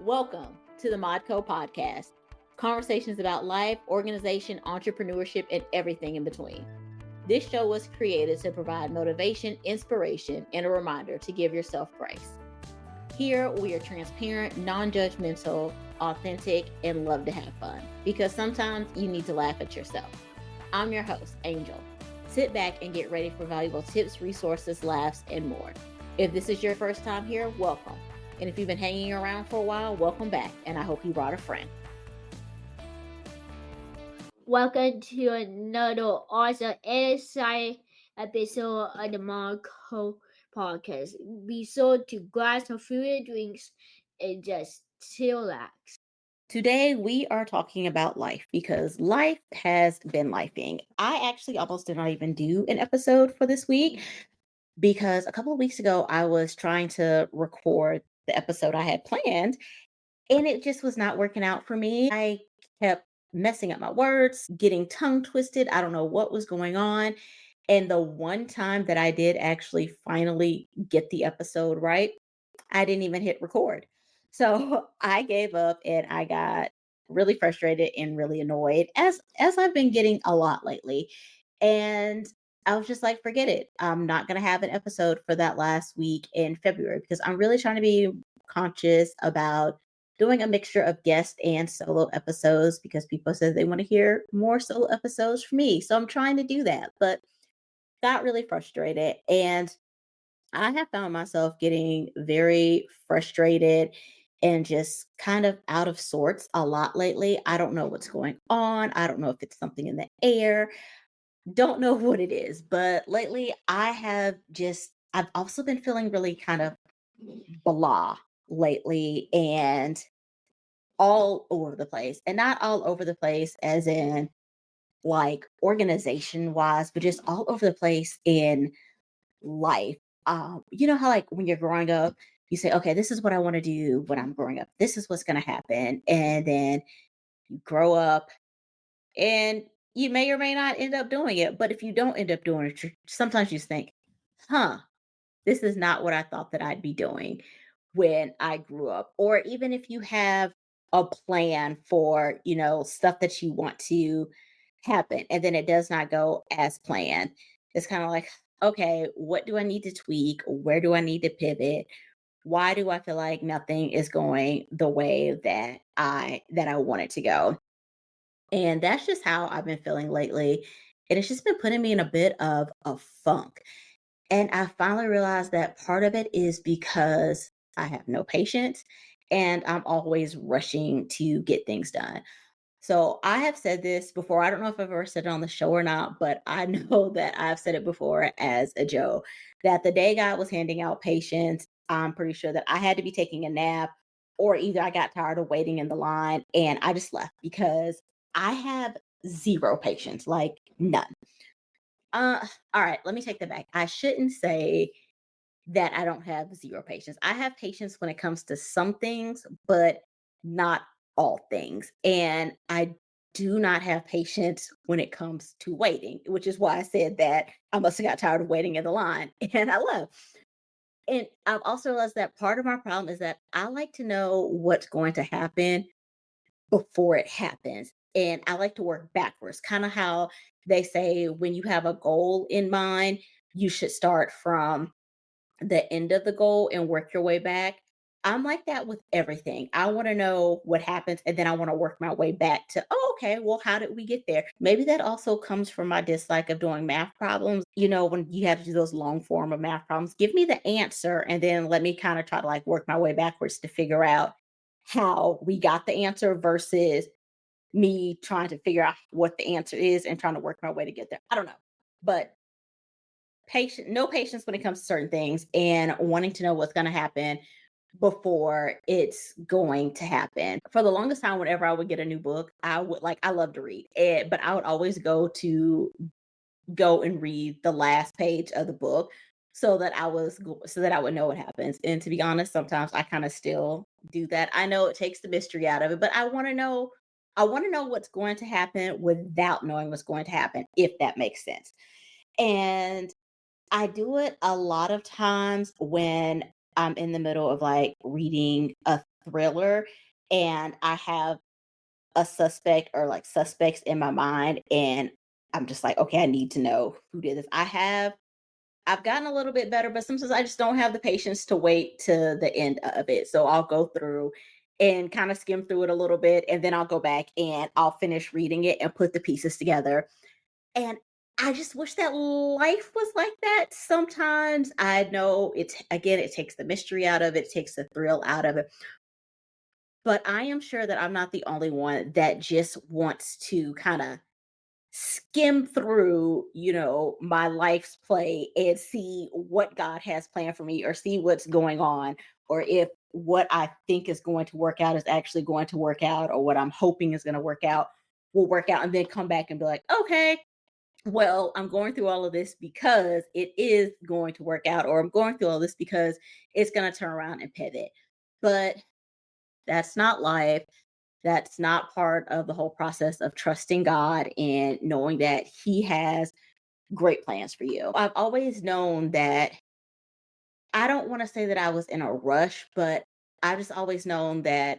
Welcome to the Modco podcast. Conversations about life, organization, entrepreneurship, and everything in between. This show was created to provide motivation, inspiration, and a reminder to give yourself grace. Here, we are transparent, non judgmental, authentic, and love to have fun because sometimes you need to laugh at yourself. I'm your host, Angel. Sit back and get ready for valuable tips, resources, laughs, and more. If this is your first time here, welcome. And if you've been hanging around for a while, welcome back. And I hope you brought a friend. Welcome to another awesome and exciting episode of the Marco podcast. Be sure to grab some food and drinks and just chillax. Today, we are talking about life because life has been lifing. I actually almost did not even do an episode for this week because a couple of weeks ago, I was trying to record the episode I had planned and it just was not working out for me. I kept messing up my words, getting tongue twisted. I don't know what was going on. And the one time that I did actually finally get the episode right, I didn't even hit record. So I gave up and I got really frustrated and really annoyed as I've been getting a lot lately. And I was just like, forget it. I'm not going to have an episode for that last week in February because I'm really trying to be conscious about doing a mixture of guest and solo episodes because people said they want to hear more solo episodes from me. So I'm trying to do that, but got really frustrated. And I have found myself getting very frustrated and just kind of out of sorts a lot lately. I don't know what's going on. I don't know if it's something in the air. Don't know what it is. But lately, I've also been feeling really kind of blah lately and all over the place. And not all over the place as in like organization wise, but just all over the place in life. You know how like when you're growing up, you say, okay, this is what I want to do when I'm growing up. This is what's going to happen. And then you grow up and you may or may not end up doing it. But if you don't end up doing it, sometimes you think, huh, this is not what I thought that I'd be doing when I grew up. Or even if you have a plan for, stuff that you want to happen and then it does not go as planned, it's kind of like, okay, what do I need to tweak? Where do I need to pivot? Why do I feel like nothing is going the way that I want it to go? And that's just how I've been feeling lately. And it's just been putting me in a bit of a funk. And I finally realized that part of it is because I have no patience and I'm always rushing to get things done. So I have said this before. I don't know if I've ever said it on the show or not, but I know that I've said it before as a joke that the day God was handing out patience, I'm pretty sure that I had to be taking a nap or either I got tired of waiting in the line and I just left because I have zero patience, like none. Uh, all right, let me take that back. I shouldn't say that I don't have zero patience. I have patience when it comes to some things, but not all things. And I do not have patience when it comes to waiting, which is why I said that I must have got tired of waiting in the line and I left. And I've also realized that part of my problem is that I like to know what's going to happen before it happens. And I like to work backwards, kind of how they say when you have a goal in mind, you should start from the end of the goal and work your way back. I'm like that with everything. I want to know what happens and then I want to work my way back to, oh, okay, well, how did we get there? Maybe that also comes from my dislike of doing math problems. When you have to do those long form of math problems, give me the answer and then let me kind of try to like work my way backwards to figure out how we got the answer versus me trying to figure out what the answer is and trying to work my way to get there. I don't know. But no patience when it comes to certain things and wanting to know what's going to happen before it's going to happen. For the longest time, whenever I would get a new book, I love to read it, but I would always go and read the last page of the book so that I would know what happens. And to be honest, sometimes I kind of still do that. I know it takes the mystery out of it, but I want to know what's going to happen without knowing what's going to happen, if that makes sense. And I do it a lot of times when I'm in the middle of like reading a thriller and I have a suspect or like suspects in my mind and I'm just like, okay, I need to know who did this. I've gotten a little bit better, but sometimes I just don't have the patience to wait to the end of it. So I'll go through and kind of skim through it a little bit and then I'll go back and I'll finish reading it and put the pieces together. And I just wish that life was like that. Sometimes I know it's again, it takes the mystery out of it, it takes the thrill out of it. But I am sure that I'm not the only one that just wants to kind of skim through, my life's play and see what God has planned for me or see what's going on or if what I think is going to work out is actually going to work out or what I'm hoping is going to work out will work out and then come back and be like, "Okay, well, I'm going through all of this because it is going to work out or I'm going through all this because it's going to turn around and pivot." But that's not life. That's not part of the whole process of trusting God and knowing that He has great plans for you. I've always known that I don't want to say that I was in a rush, but I've just always known that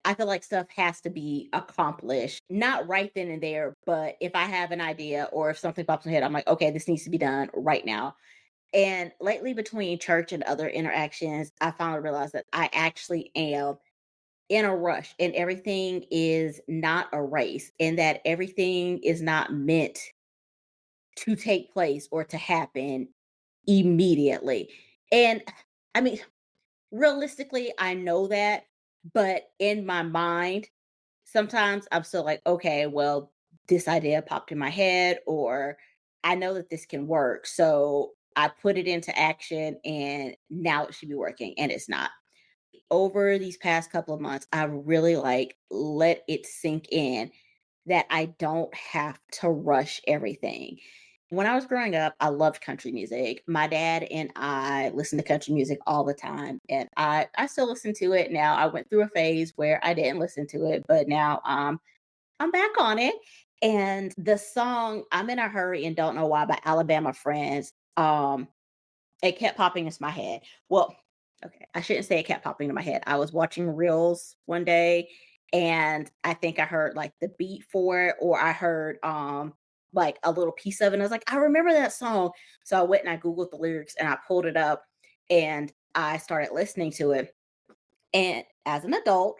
I feel like stuff has to be accomplished, not right then and there, but if I have an idea or if something pops in my head, I'm like, okay, this needs to be done right now. And lately, between church and other interactions, I finally realized that I actually am in a rush and everything is not a race and that everything is not meant to take place or to happen immediately. And I mean, realistically, I know that, but in my mind, sometimes I'm still like, okay, well, this idea popped in my head, or I know that this can work. So I put it into action and now it should be working and it's not. Over these past couple of months, I really like let it sink in that I don't have to rush everything. When I was growing up, I loved country music. My dad and I listened to country music all the time, and I still listen to it now. I went through a phase where I didn't listen to it, but now I'm back on it. And the song "I'm in a Hurry and Don't Know Why" by Alabama Friends, it kept popping into my head. Well, okay, I shouldn't say it kept popping into my head. I was watching reels one day and I think I heard like the beat for it or I heard like a little piece of it and I was like, I remember that song. So I went and I googled the lyrics and I pulled it up and I started listening to it. And as an adult,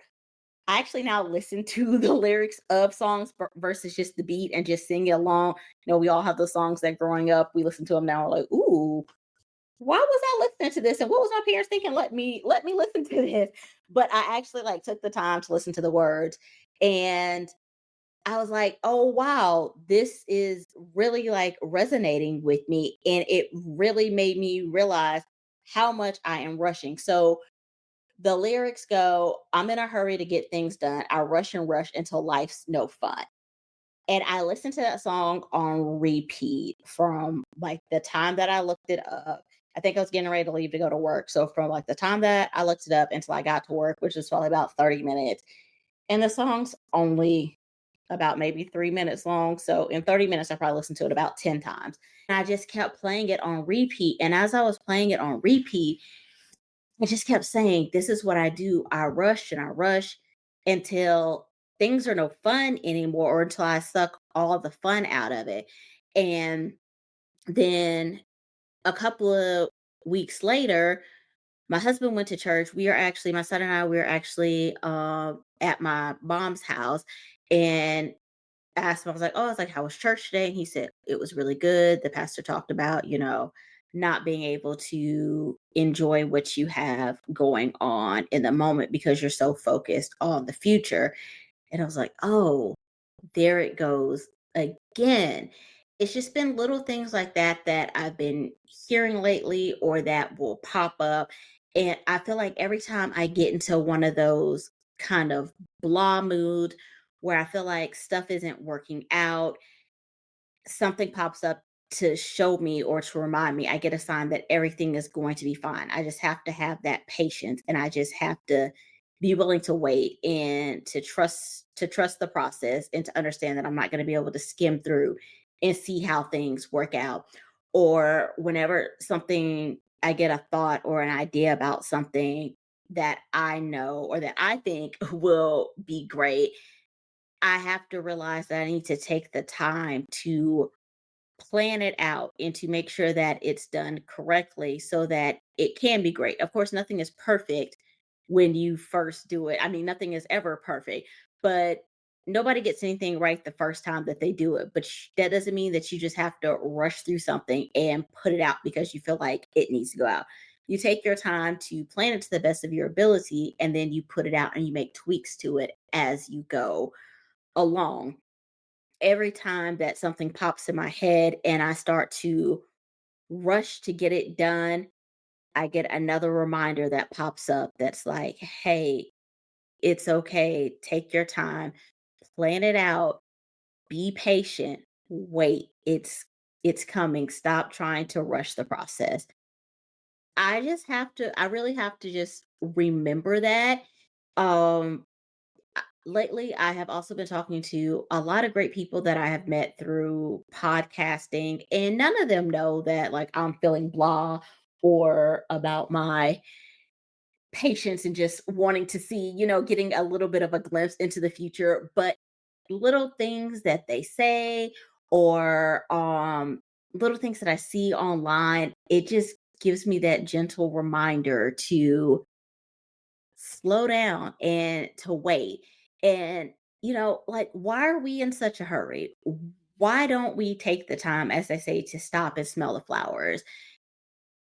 I actually now listen to the lyrics of songs versus just the beat and just singing along. We all have those songs that growing up we listen to them now. We're like, ooh, why was I listening to this? And what was my parents thinking? Let me listen to this. But I actually like took the time to listen to the words. And I was like, oh wow, this is really like resonating with me. And it really made me realize how much I am rushing. So the lyrics go, I'm in a hurry to get things done. I rush and rush until life's no fun. And I listened to that song on repeat from like the time that I looked it up. I think I was getting ready to leave to go to work. So from like the time that I looked it up until I got to work, which was probably about 30 minutes. And the song's only about maybe 3 minutes long. So in 30 minutes, I probably listened to it about 10 times. And I just kept playing it on repeat. And as I was playing it on repeat, I just kept saying, this is what I do. I rush and I rush until things are no fun anymore or until I suck all the fun out of it. And then a couple of weeks later, my husband went to church. My son and I, we are actually at my mom's house. And asked him, I was like, "Oh," I was like, "How was church today?" And he said, "It was really good." The pastor talked about, not being able to enjoy what you have going on in the moment because you're so focused on the future. And I was like, "Oh, there it goes again." It's just been little things like that that I've been hearing lately or that will pop up. And I feel like every time I get into one of those kind of blah mood where I feel like stuff isn't working out, something pops up to show me or to remind me, I get a sign that everything is going to be fine. I just have to have that patience and I just have to be willing to wait and to trust the process and to understand that I'm not going to be able to skim through and see how things work out. Or whenever something I get a thought or an idea about something, that I know or that I think will be great, I have to realize that I need to take the time to plan it out and to make sure that it's done correctly so that it can be great. Of course, nothing is perfect when you first do it. I mean, nothing is ever perfect, but nobody gets anything right the first time that they do it. But that doesn't mean that you just have to rush through something and put it out because you feel like it needs to go out. You take your time to plan it to the best of your ability, and then you put it out and you make tweaks to it as you go along. Every time that something pops in my head and I start to rush to get it done, I get another reminder that pops up that's like, hey, it's okay. Take your time, plan it out, be patient, wait. It's coming. Stop trying to rush the process. I really have to just remember that. Um Lately, I have also been talking to a lot of great people that I have met through podcasting, and none of them know that like I'm feeling blah or about my patience and just wanting to see, getting a little bit of a glimpse into the future. But little things that they say or little things that I see online, it just gives me that gentle reminder to slow down and to wait. And, like, why are we in such a hurry? Why don't we take the time, as I say, to stop and smell the flowers?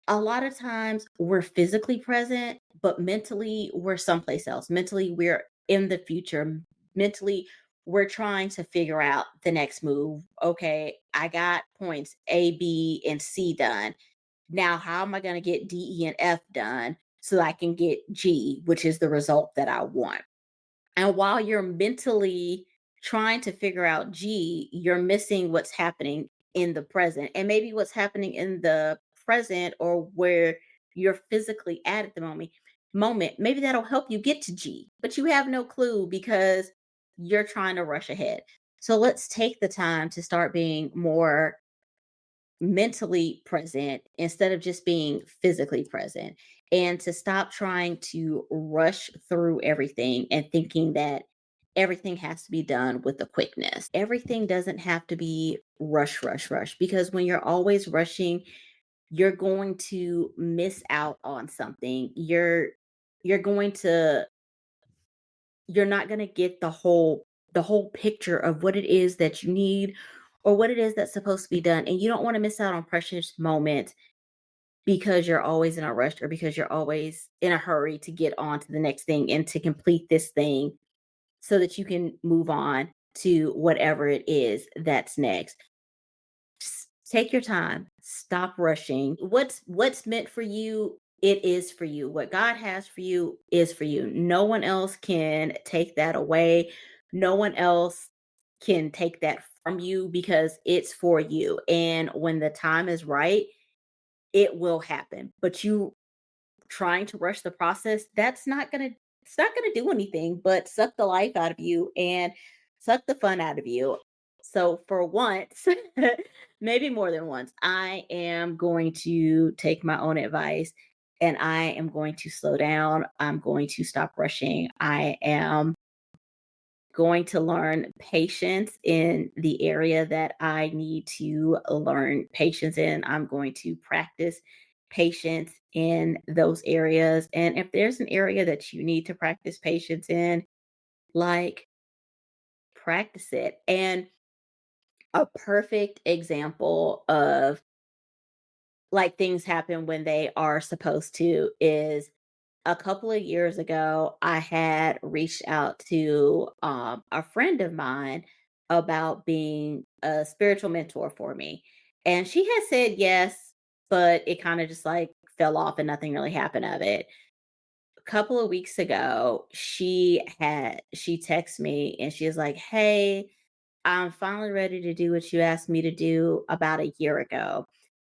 A lot of times we're physically present, but mentally we're someplace else. Mentally, we're in the future. Mentally, we're trying to figure out the next move. Okay, I got points A, B, and C done. Now, how am I going to get D, E, and F done so I can get G, which is the result that I want? And while you're mentally trying to figure out G, you're missing what's happening in the present. And maybe what's happening in the present or where you're physically at the moment, maybe that'll help you get to G, but you have no clue because you're trying to rush ahead. So let's take the time to start being more mentally present instead of just being physically present, and to stop trying to rush through everything and thinking that everything has to be done with the quickness. Everything doesn't have to be rush, rush, rush, because when you're always rushing, you're going to miss out on something. You're going to you're not going to get the whole picture of what it is that you need or what it is that's supposed to be done, and you don't want to miss out on precious moments because you're always in a rush or because you're always in a hurry to get on to the next thing and to complete this thing so that you can move on to whatever it is that's next. Take your time. Stop rushing. What's meant for you, it is for you. What God has for you is for you. No one else can take that away. No one else can take that from you because it's for you. And when the time is right, it will happen. But you trying to rush the process, it's not gonna do anything but suck the life out of you and suck the fun out of you. So for once, maybe more than once, I am going to take my own advice and I am going to slow down. I'm going to stop rushing. I am going to learn patience in the area that I need to learn patience in. I'm going to practice patience in those areas. And if there's an area that you need to practice patience in, like, practice it. And a perfect example of like things happen when they are supposed to is a couple of years ago, I had reached out to a friend of mine about being a spiritual mentor for me. And she had said yes, but it kind of just like fell off and nothing really happened of it. A couple of weeks ago, she texted me and she was like, "Hey, I'm finally ready to do what you asked me to do about a year ago.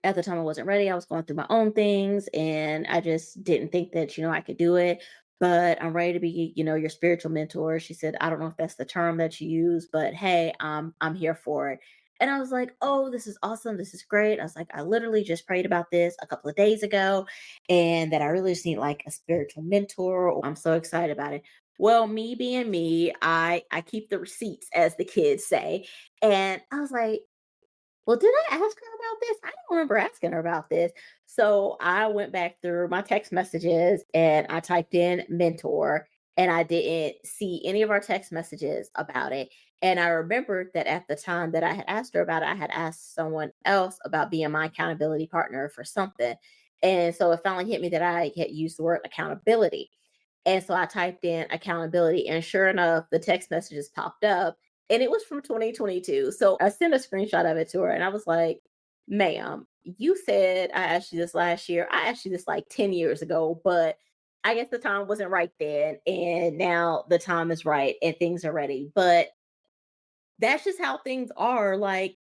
At the time, I wasn't ready. I was going through my own things and I just didn't think that, I could do it. But I'm ready to be, your spiritual mentor." She said, "I don't know if that's the term that you use, but hey, I'm here for it." And I was like, oh, this is awesome. This is great. I was like, I literally just prayed about this a couple of days ago and that I really just need like a spiritual mentor. I'm so excited about it. Well, me being me, I keep the receipts, as the kids say. And I was like, well, did I ask her about this? I don't remember asking her about this. So I went back through my text messages and I typed in mentor and I didn't see any of our text messages about it. And I remembered that at the time that I had asked her about it, I had asked someone else about being my accountability partner for something. And so it finally hit me that I had used the word accountability. And so I typed in accountability, and sure enough, the text messages popped up and it was from 2022. So I sent a screenshot of it to her and I was like, ma'am, you said I asked you this last year. I asked you this like 10 years ago, but I guess the time wasn't right then. And now the time is right and things are ready. But that's just how things are. Like,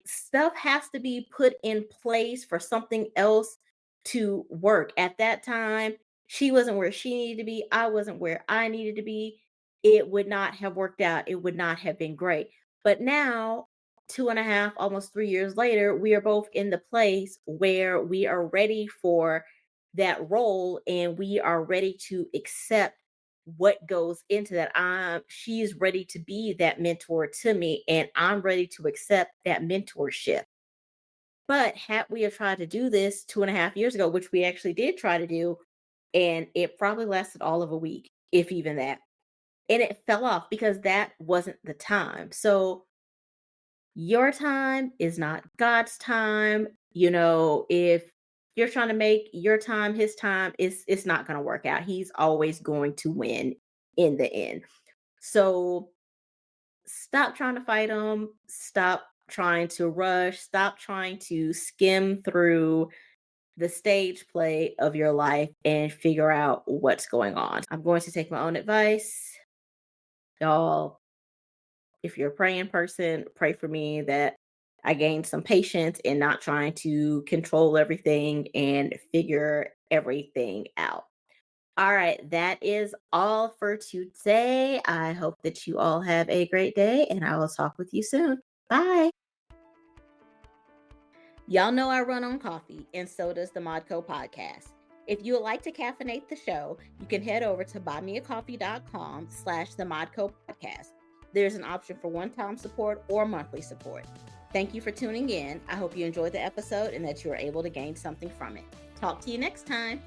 stuff has to be put in place for something else to work. At that time, she wasn't where she needed to be. I wasn't where I needed to be. It would not have worked out. It would not have been great. But now, 2.5, almost 3 years later, we are both in the place where we are ready for that role and we are ready to accept what goes into that. She's ready to be that mentor to me, and I'm ready to accept that mentorship. But had we have tried to do this 2.5 years ago, which we actually did try to do, and it probably lasted all of a week, if even that. And it fell off because that wasn't the time. So your time is not God's time. If you're trying to make your time his time, it's not going to work out. He's always going to win in the end. So stop trying to fight them. Stop trying to rush. Stop trying to skim through the stage play of your life and figure out what's going on. I'm going to take my own advice. Y'all, if you're a praying person, pray for me that I gain some patience and not trying to control everything and figure everything out. All right, that is all for today. I hope that you all have a great day and I will talk with you soon. Bye. Y'all know I run on coffee, and so does the Modco podcast. If you would like to caffeinate the show, you can head over to buymeacoffee.com/the Modco podcast. There's an option for one-time support or monthly support. Thank you for tuning in. I hope you enjoyed the episode and that you were able to gain something from it. Talk to you next time.